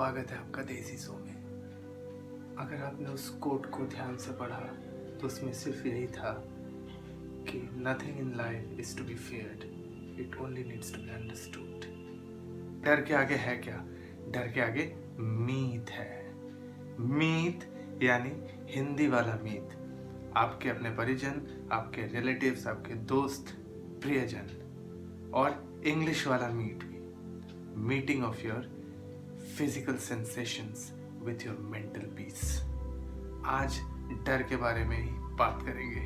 स्वागत है आपका देसी शो में। अगर आपने उस कोट को ध्यान से पढ़ा तो उसमें सिर्फ यही था कि nothing in life is to be feared, it only needs to be understood. डर के आगे है क्या? डर के आगे मीत है। मीत यानी हिंदी वाला मीत, आपके अपने परिजन, आपके रिलेटिव्स, आपके दोस्त, प्रियजन, और इंग्लिश वाला मीट भी, meeting of your physical sensations with your mental peace. आज डर के बारे में ही बात करेंगे।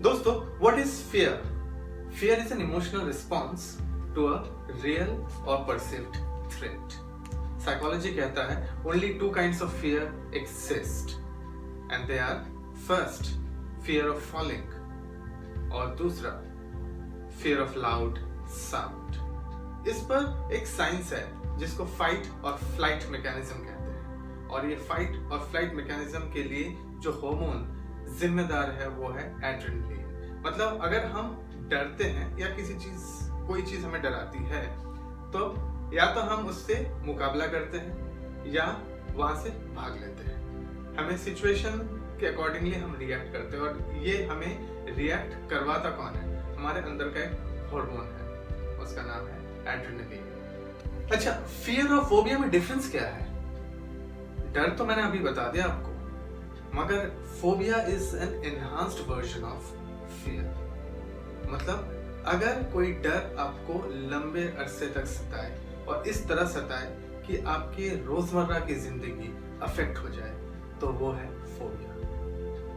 दोस्तों, what is fear? Fear is an emotional response to a real or perceived threat. Psychology कहता है only two kinds of fear exist, and they are first fear of falling और दूसरा fear of loud sound. इस पर एक science है जिसको fight और फ्लाइट मैकेनिज्म कहते हैं, और ये फाइट और फ्लाइट मैकेनिज्म के लिए जो हार्मोन जिम्मेदार है वो है एड्रेनलिन। मतलब अगर हम डरते हैं या कोई चीज हमें डराती है तो या तो हम उससे मुकाबला करते हैं या वहां से भाग लेते हैं। हमें सिचुएशन के अकॉर्डिंगली हम रिएक्ट करते हैं, और ये हमें रिएक्ट करवाता कौन है? हमारे अंदर का एक हार्मोन है, उसका नाम है एड्रेनलिन। अच्छा, फियर और फोबिया में डिफरेंस क्या है? डर तो मैंने अभी बता दिया आपको, मगर phobia is an enhanced version of fear. मतलब अगर कोई डर आपको लंबे अरसे तक सताए और इस तरह सताए कि आपके रोजमर्रा की जिंदगी अफेक्ट हो जाए तो वो है फोबिया।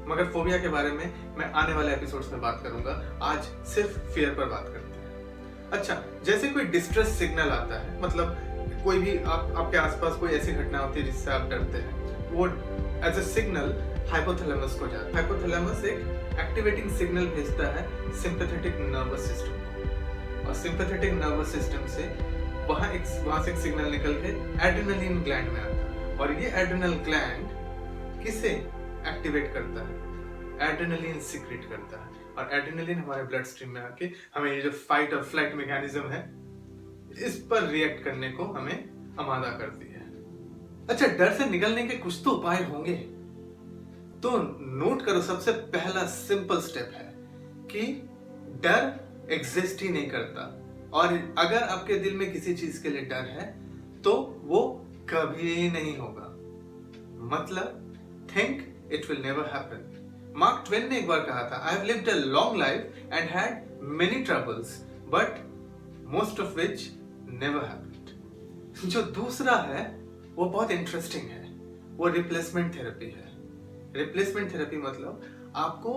मगर फोबिया के बारे में मैं आने वाले एपिसोड्स में बात करूंगा, आज सिर्फ फियर पर बात करते हैं। अच्छा, जैसे कोई डिस्ट्रेस सिग्नल आता है, मतलब कोई भी आपके आसपास कोई ऐसी घटना होती है जिससे आप डरते हैं, वो एज अ सिग्नल हाइपोथैलेमस को जाता है। हाइपोथैलेमस एक एक्टिवेटिंग सिग्नल भेजता है सिंपैथेटिक नर्वस सिस्टम को, और सिंपैथेटिक नर्वस सिस्टम से वहां से एक सिग्नल निकल के एड्रेनलिन ग्लैंड में आता है, और ये एड्रेनल ग्लैंड किसे एक्टिवेट करता है? एड्रेनलिन सीक्रेट करता है, और एड्रेनलिन हमारे ब्लड स्ट्रीम में आके हमें ये जो फाइट और फ्लाइट मैकेनिज्म है इस पर रिएक्ट करने को हमें आमादा करती है। अच्छा, डर से निकलने के कुछ तो उपाय होंगे, तो नोट करो, सबसे पहला सिंपल स्टेप है कि डर एग्जिस्ट ही नहीं करता, और अगर आपके दिल में किसी चीज के लिए डर है तो वो कभी नहीं होगा। मतलब think it will never happen. Mark Twain ने एक बार कहा था, I have lived a long life and had many troubles but most of which never happened. जो दूसरा है वो बहुत इंटरेस्टिंग है, वो रिप्लेसमेंट थेरेपी है। रिप्लेसमेंट थेरेपी मतलब आपको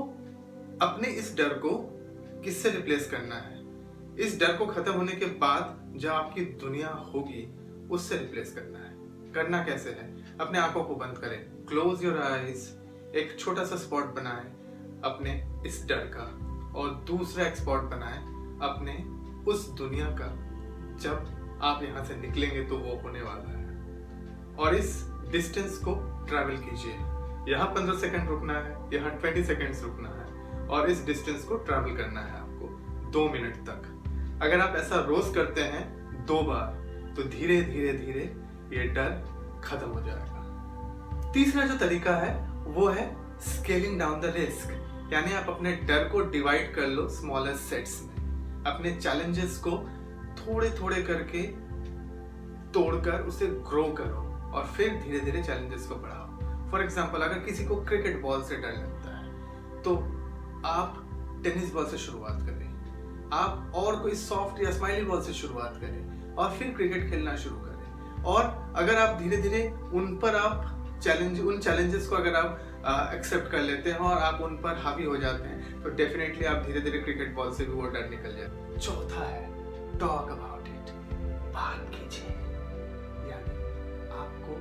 अपने इस डर को किससे रिप्लेस करना है? इस डर को खत्म होने के बाद जो आपकी दुनिया होगी उससे रिप्लेस करना है। करना कैसे है? अपने आंखों को बंद करें, क्लोज योर आईज, एक छोटा सा स्पॉट बनाएं अपने इस डर का, और दूसरा एक स्पॉट बनाएं अपने उस दुनिया का जब आप यहाँ से निकलेंगे तो वो होने वाला है, और इस डिस्टेंस को ट्रैवल कीजिए। यहाँ 15 सेकंड रुकना है, यहाँ 20 सेकंड्स रुकना है, और इस डिस्टेंस को ट्रैवल करना है आपको 2 मिनट तक। अगर आप ऐसा रोज करते हैं 2 बार तो धीरे धीरे धीरे ये डर खत्म हो जाएगा। तीसरा जो तरीका है वो है स्केलिंग डाउन द रिस्क, यानी आप अपने डर को डिवाइड कर लो स्मॉलर सेट्स में। अपने चैलेंजेस को थोड़े थोड़े करके तोड़कर उसे ग्रो करो, और फिर धीरे धीरे चैलेंजेस को बढ़ाओ। फॉर एग्जाम्पल, अगर किसी को क्रिकेट बॉल से डर लगता है तो आप टेनिस बॉल से शुरुआत करें, आप और कोई सॉफ्ट या स्माइली बॉल से शुरुआत करें, और फिर क्रिकेट खेलना शुरू करें। और अगर आप धीरे धीरे उन चैलेंजेस को अगर आप एक्सेप्ट कर लेते हैं और आप उन पर हावी हो जाते हैं तो डेफिनेटली आप धीरे धीरे क्रिकेट बॉल से भी वो डर निकल जाए। चौथा है टॉक अबाउट इट, बात कीजिए, यानी आपको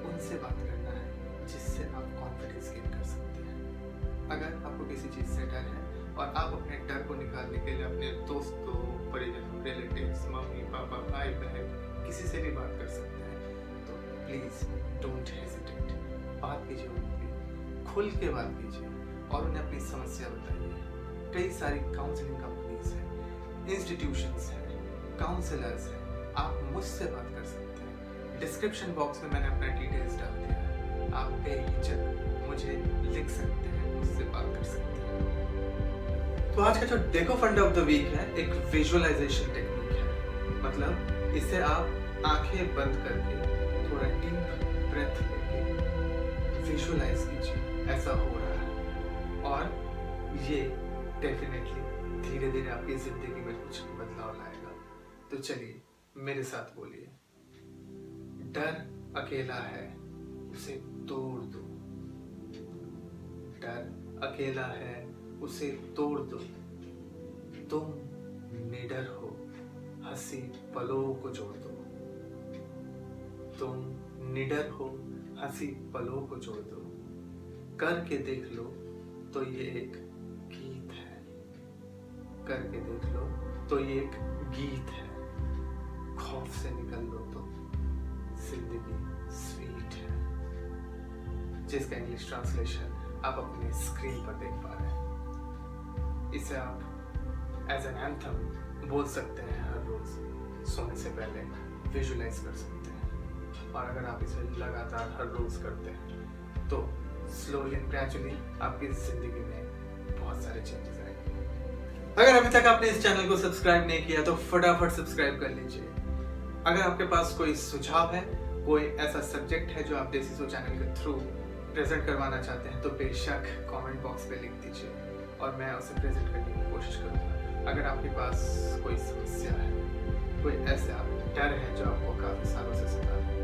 उनसे बात करना है जिससे आप कॉन्फिडेंस गेन कर सकते हैं। अगर आपको किसी चीज से डर है और आप अपने डर को निकालने के लिए अपने दोस्तों, परिजनों, रिलेटिव्स, मम्मी पापा, भाई बहन, किसी से भी बात कर सकते हैं, प्लीज डोंट हेजिटेट, बात कीजिए उनकी, खुल के बात कीजिए और उन्हें अपनी समस्या बताइए। कई सारी काउंसलिंग कंपनीज हैं, इंस्टीट्यूशंस हैं, काउंसलर्स हैं, आप मुझसे बात कर सकते हैं। डिस्क्रिप्शन बॉक्स में मैंने अपना डिटेल्स डाल दिया है, आप बेहिचक मुझे लिख सकते हैं, मुझसे बात कर सकते हैं। तो आज का जो डेको फंड ऑफ द वीक है एक विजुअलाइजेशन टेक्निक है। मतलब इसे आप आंखें बंद करके थोड़ा डीप ब्रेथ लेके विजुअलाइज कीजिए ऐसा हो रहा है, और ये डेफिनेटली धीरे धीरे आपकी जिंदगी में कुछ बदलाव लाएगा। तो चलिए मेरे साथ बोलिए, डर अकेला है उसे तोड़ दो, डर अकेला है उसे तोड़ दो, तुम निडर हो हंसी पलों को जोड़ दो, तुम निडर हो हंसी पलों को जोड़ दो, करके देख लो तो ये एक गीत है, करके देख लो तो ये एक गीत है, खौफ से निकल लो तो जिंदगी स्वीट है, जिसका इंग्लिश ट्रांसलेशन आप अपने स्क्रीन पर देख पा रहे हैं। इसे आप एज एन एंथम बोल सकते हैं, हर रोज सोने से पहले विजुलाइज कर सकते हैं, और अगर आप इसे लगातार हर रोज करते हैं तो स्लोली एंड ग्रेजुअली आपकी जिंदगी में बहुत सारे चेंजेस आएंगे। अगर अभी तक आपने इस चैनल को सब्सक्राइब नहीं किया तो फटाफट सब्सक्राइब कर लीजिए। अगर आपके पास कोई सुझाव है, कोई ऐसा सब्जेक्ट है जो आप देसी सो चैनल के थ्रू प्रेजेंट करवाना चाहते हैं तो बेशक कमेंट बॉक्स पे लिख दीजिए और मैं उसे प्रेजेंट करने की कोशिश करूंगा। अगर आपके पास कोई समस्या है, कोई ऐसा डर है जो आपको काफी सालों से सता है,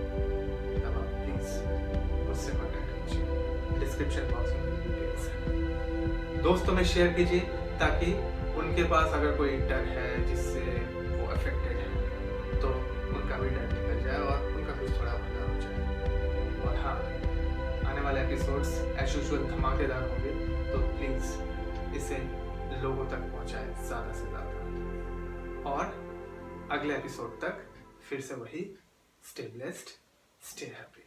तब आप प्लीज मुझसे कॉन्टैक्ट कीजिए, डिस्क्रिप्शन बॉक्स में डिटेल्स है। दोस्तों में शेयर कीजिए ताकि उनके पास अगर कोई डर है जिससे वो अफेक्टेड है तो उनका भी डर निकल जाए और उनका कुछ थोड़ा भला हो जाए। और हाँ, आने वाले एपिसोड्स एज यूजुअल धमाकेदार होंगे, तो प्लीज इसे लोगों तक पहुंचाए ज्यादा से ज्यादा। और अगले एपिसोड तक फिर से वही, स्टे ब्लेस्ड, स्टे हैप्पी।